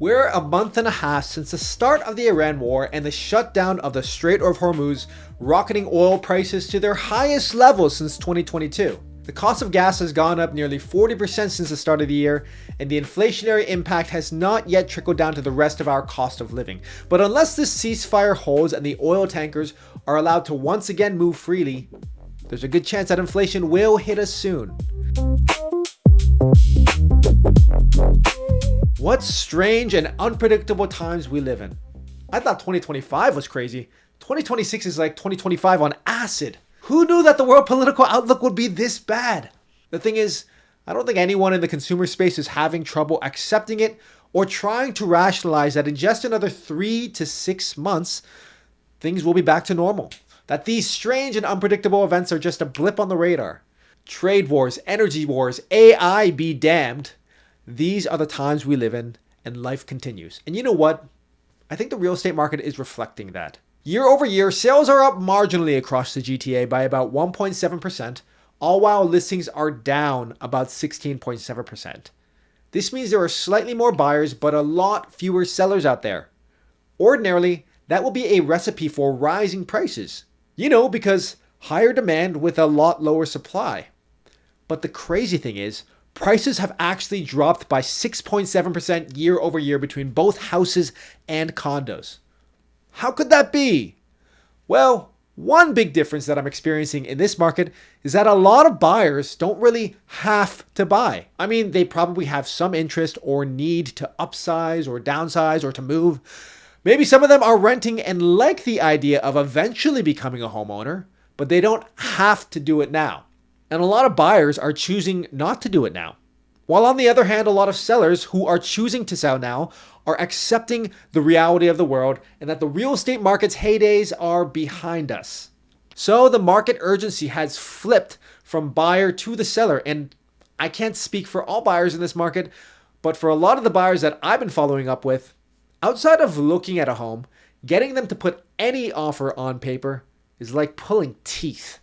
We're a month and a half since the start of the Iran war and the shutdown of the Strait of Hormuz, rocketing oil prices to their highest levels since 2022. The cost of gas has gone up nearly 40% since the start of the year, and the inflationary impact has not yet trickled down to the rest of our cost of living. But unless this ceasefire holds and the oil tankers are allowed to once again move freely, there's a good chance that inflation will hit us soon. What strange and unpredictable times we live in. I thought 2025 was crazy. 2026 is like 2025 on acid. Who knew that the world political outlook would be this bad? The thing is, I don't think anyone in the consumer space is having trouble accepting it or trying to rationalize that in just another 3 to 6 months, things will be back to normal. That these strange and unpredictable events are just a blip on the radar. Trade wars, energy wars, AI be damned. These are the times we live in, and life continues. And you know what? I think the real estate market is reflecting that. Year over year, sales are up marginally across the GTA by about 1.7%, all while listings are down about 16.7%. This means there are slightly more buyers, but a lot fewer sellers out there. Ordinarily, that will be a recipe for rising prices. Because higher demand with a lot lower supply. But the crazy thing is, prices have actually dropped by 6.7% year over year between both houses and condos. How could that be? Well, one big difference that I'm experiencing in this market is that a lot of buyers don't really have to buy. I mean, they probably have some interest or need to upsize or downsize or to move. Maybe some of them are renting and like the idea of eventually becoming a homeowner, but they don't have to do it now. And a lot of buyers are choosing not to do it now. While on the other hand, a lot of sellers who are choosing to sell now are accepting the reality of the world and that the real estate market's heydays are behind us. So the market urgency has flipped from buyer to the seller. And I can't speak for all buyers in this market, but for a lot of the buyers that I've been following up with, outside of looking at a home, getting them to put any offer on paper is like pulling teeth.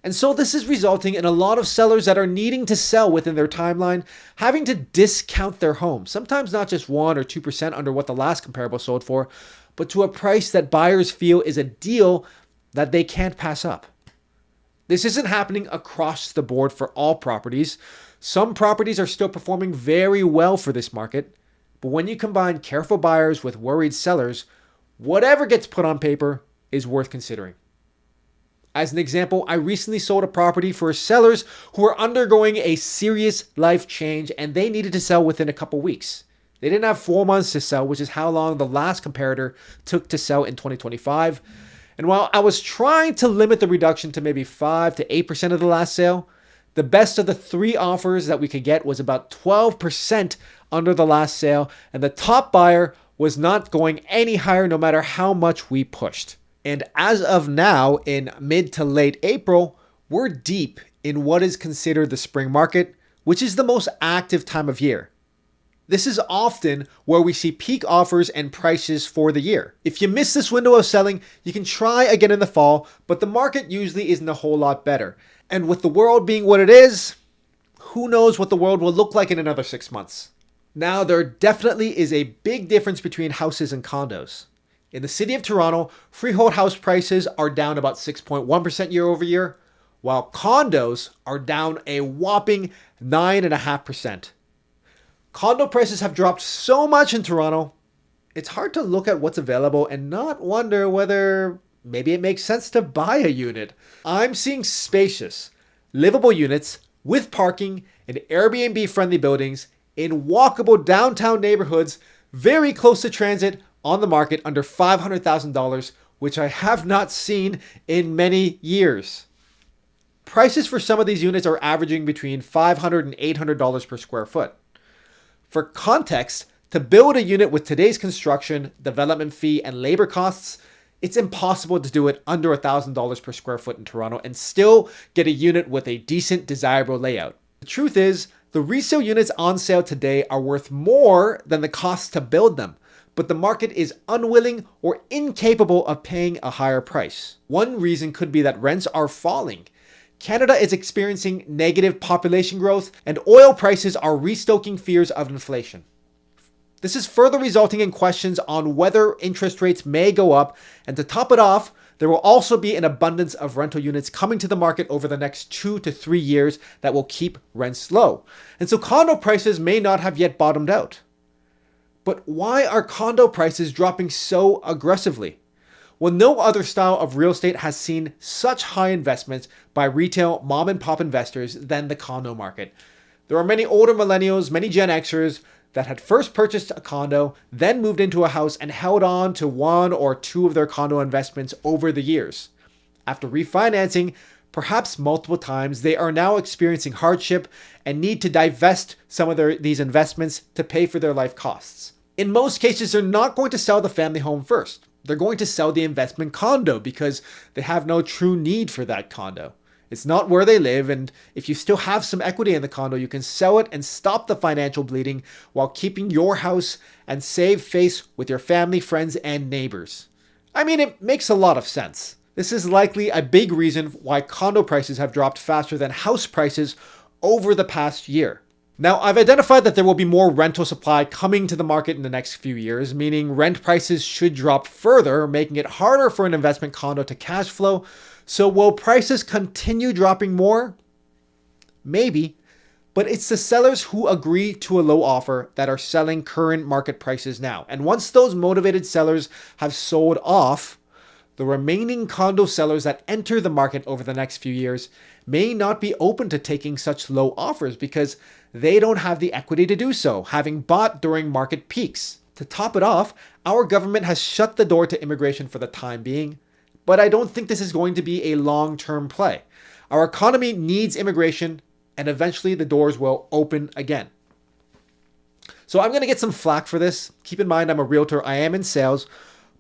And so this is resulting in a lot of sellers that are needing to sell within their timeline, having to discount their home, sometimes not just 1 or 2% under what the last comparable sold for, but to a price that buyers feel is a deal that they can't pass up. This isn't happening across the board for all properties. Some properties are still performing very well for this market, but when you combine careful buyers with worried sellers, whatever gets put on paper is worth considering. As an example, I recently sold a property for sellers who were undergoing a serious life change and they needed to sell within a couple weeks. They didn't have 4 months to sell, which is how long the last comparator took to sell in 2025. And while I was trying to limit the reduction to maybe 5 to 8% of the last sale, the best of the 3 offers that we could get was about 12% under the last sale, and the top buyer was not going any higher no matter how much we pushed. And as of now, in mid to late April, we're deep in what is considered the spring market, which is the most active time of year. This is often where we see peak offers and prices for the year. If you miss this window of selling, you can try again in the fall, but the market usually isn't a whole lot better. And with the world being what it is, who knows what the world will look like in another 6 months. Now, there definitely is a big difference between houses and condos. In the city of Toronto, freehold house prices are down about 6.1% year over year, while condos are down a whopping 9.5%. Condo prices have dropped so much in Toronto, it's hard to look at what's available and not wonder whether maybe it makes sense to buy a unit. I'm seeing spacious, livable units with parking in Airbnb-friendly buildings in walkable downtown neighborhoods very close to transit on the market under $500,000, which I have not seen in many years. Prices for some of these units are averaging between $500 and $800 per square foot. For context, to build a unit with today's construction, development fee, and labor costs, it's impossible to do it under $1,000 per square foot in Toronto and still get a unit with a decent, desirable layout. The truth is, the resale units on sale today are worth more than the cost to build them, but the market is unwilling or incapable of paying a higher price. One reason could be that rents are falling. Canada is experiencing negative population growth, and oil prices are restoking fears of inflation. This is further resulting in questions on whether interest rates may go up, and to top it off, there will also be an abundance of rental units coming to the market over the next 2 to 3 years that will keep rents low. And so condo prices may not have yet bottomed out. But why are condo prices dropping so aggressively? Well, no other style of real estate has seen such high investments by retail mom and pop investors than the condo market. There are many older millennials, many Gen Xers that had first purchased a condo, then moved into a house and held on to one or two of their condo investments over the years. After refinancing, perhaps multiple times, they are now experiencing hardship and need to divest some of these investments to pay for their life costs. In most cases, they're not going to sell the family home first. They're going to sell the investment condo because they have no true need for that condo. It's not where they live, and if you still have some equity in the condo, you can sell it and stop the financial bleeding while keeping your house and save face with your family, friends, and neighbors. I mean, it makes a lot of sense. This is likely a big reason why condo prices have dropped faster than house prices over the past year. Now, I've identified that there will be more rental supply coming to the market in the next few years, meaning rent prices should drop further, making it harder for an investment condo to cash flow. So will prices continue dropping more? Maybe, but it's the sellers who agree to a low offer that are selling current market prices now. And once those motivated sellers have sold off, the remaining condo sellers that enter the market over the next few years may not be open to taking such low offers because they don't have the equity to do so, having bought during market peaks. To top it off, our government has shut the door to immigration for the time being, but I don't think this is going to be a long-term play. Our economy needs immigration, and eventually the doors will open again. So I'm going to get some flack for this. Keep in mind, I'm a realtor. I am in sales.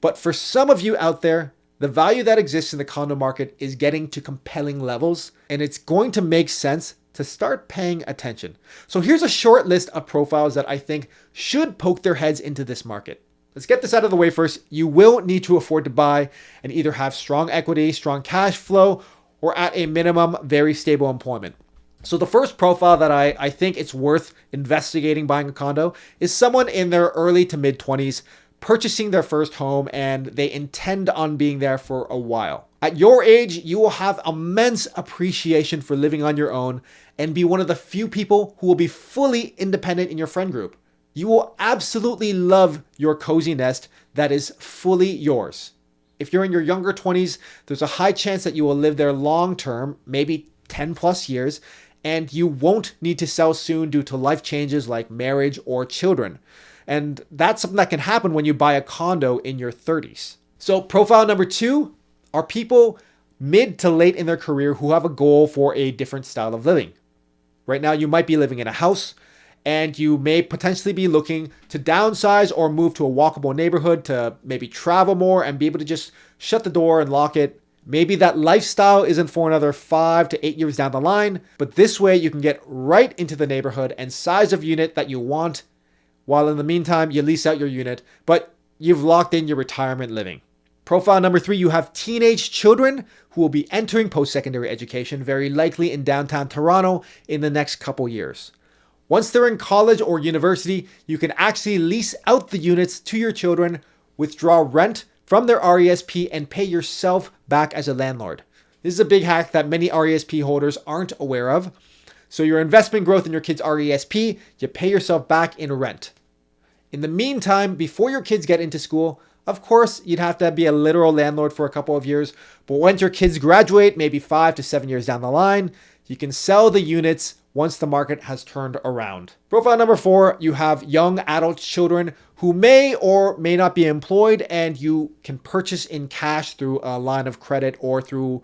But for some of you out there, the value that exists in the condo market is getting to compelling levels, and it's going to make sense to start paying attention. So here's a short list of profiles that I think should poke their heads into this market. Let's get this out of the way first. You will need to afford to buy and either have strong equity, strong cash flow, or at a minimum, very stable employment. So the first profile that I think it's worth investigating buying a condo is someone in their early to mid 20s purchasing their first home and they intend on being there for a while. At your age, you will have immense appreciation for living on your own and be one of the few people who will be fully independent in your friend group. You will absolutely love your cozy nest that is fully yours. If you're in your younger 20s, there's a high chance that you will live there long term, maybe 10 plus years, and you won't need to sell soon due to life changes like marriage or children. And that's something that can happen when you buy a condo in your 30s. So profile number 2 are people mid to late in their career who have a goal for a different style of living. Right now, you might be living in a house, and you may potentially be looking to downsize or move to a walkable neighborhood to maybe travel more and be able to just shut the door and lock it. Maybe that lifestyle isn't for another 5 to 8 years down the line, but this way you can get right into the neighborhood and size of unit that you want, while in the meantime you lease out your unit, but you've locked in your retirement living. Profile number 3, you have teenage children who will be entering post-secondary education, very likely in downtown Toronto in the next couple years. Once they're in college or university, you can actually lease out the units to your children, withdraw rent from their RESP, and pay yourself back as a landlord. This is a big hack that many RESP holders aren't aware of. So your investment growth in your kids' RESP, you pay yourself back in rent. In the meantime, before your kids get into school, of course, you'd have to be a literal landlord for a couple of years, but once your kids graduate, maybe 5 to 7 years down the line, you can sell the units once the market has turned around. Profile number 4, you have young adult children who may or may not be employed, and you can purchase in cash through a line of credit or through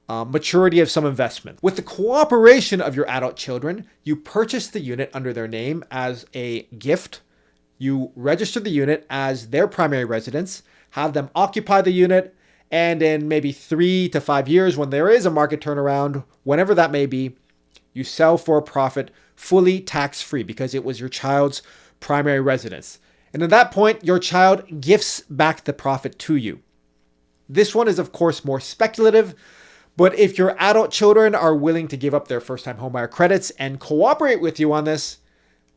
maturity of some investment. With the cooperation of your adult children, you purchase the unit under their name as a gift. You register the unit as their primary residence, have them occupy the unit, and in maybe 3 to 5 years, when there is a market turnaround, whenever that may be, you sell for a profit, fully tax-free, because it was your child's primary residence. And at that point, your child gifts back the profit to you. This one is, of course, more speculative, but if your adult children are willing to give up their first-time homebuyer credits and cooperate with you on this,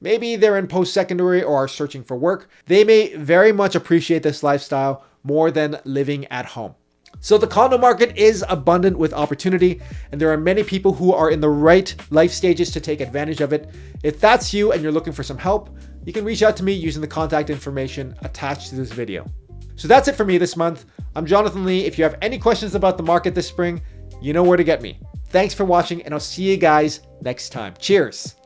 Maybe they're in post-secondary or are searching for work. They may very much appreciate this lifestyle more than living at home. So the condo market is abundant with opportunity, and there are many people who are in the right life stages to take advantage of it. If that's you and you're looking for some help, you can reach out to me using the contact information attached to this video. So that's it for me this month. I'm Jonathan Lee. If you have any questions about the market this spring, you know where to get me. Thanks for watching, and I'll see you guys next time. Cheers.